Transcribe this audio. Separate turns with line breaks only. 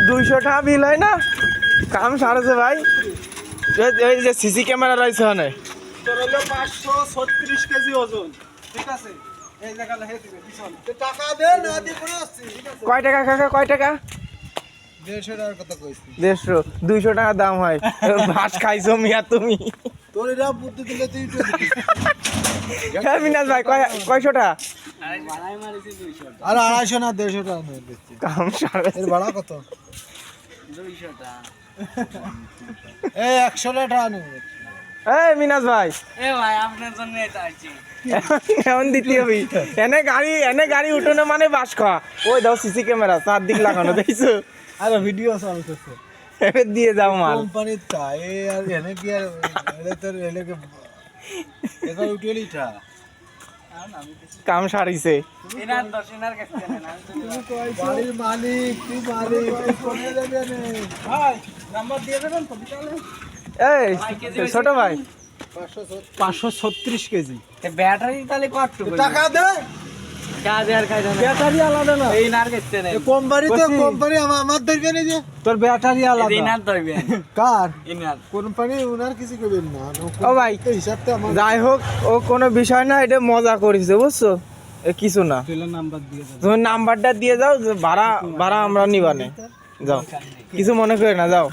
দুইশো টাকা বিল হয় না, কাম সারেছে ভাই। এই যে সিসি ক্যামেরা রয়েছে ওখানে,
তোর হলো 536 কেজি ওজন, ঠিক আছে? এই জায়গা লেখে দিবে পিছন। টাকা দে না দি করে আসছি, ঠিক আছে?
কয় টাকা কাকা, কয় টাকা?
150 টাকার কথা কইছি।
150, 200 টাকা দাম হয়। ভাত খাইছো মিয়া তুমি।
তোর এরা বুদ্ধি দিলে তুই তো দিবি।
হ্যাঁ মিনাজ ভাই, কয়শো টাকা?
আর 250 না 150 টাকা নিয়ে দিচ্ছি।
কাম সারেছে।
এর ভাড়া কত?
200 টাকা।
এই 100 টাকা নেবে।
এই মিনাজ ভাই,
এ ভাই আপনার জন্য এটা আছি।
এমন দিতে হবে। এনে গাড়ি উঠোনো মানে বাস খাওয়া। ওই দাও সিসি ক্যামেরা চারদিক লাগানো, দেখছো?
আরে ভিডিও চলতেছে।
এবার দিয়ে যাও মাল।
কোম্পানির তা এই আর এনে কি আর এলে তোর এলেকে এবার উঠেলি টা।
কাম সারিছে।
এনার 10 এনার কাছে নেন, আমি তো
বাড়ির মালিক তুই মালিক তুই কোনে যাবে নে
ভাই নাম্বার দিয়ে দেবেন তো বিকালে।
এই ছোট ভাই,
536 কেজি।
তে ব্যাটারি তাহলে কতটুকু?
টাকা দে।
কাজ আর কাজ না।
ব্যাটারি আলাদা না।
এই নার কাছে নেন।
কোম্পানি তো কোম্পানি আমার ধরবে না যে তোর ব্যাটারি
এই
আলাদা।
নার ধরবেন।
কার
ইনার
কোম্পানি উনার কিছু করবেন না।
ও ভাই,
হিসাবটা আমার
যাই হোক ও কোনো বিষয় না, এটা মজা করেছে বুঝছো, এ কিছু না।
টেলার নাম্বার দিয়ে দাও।
তুমি নাম্বারটা দিয়ে যাও, যে ভাড়া আমরা নিবানে। যাও, কিছু মনে করে না, যাও।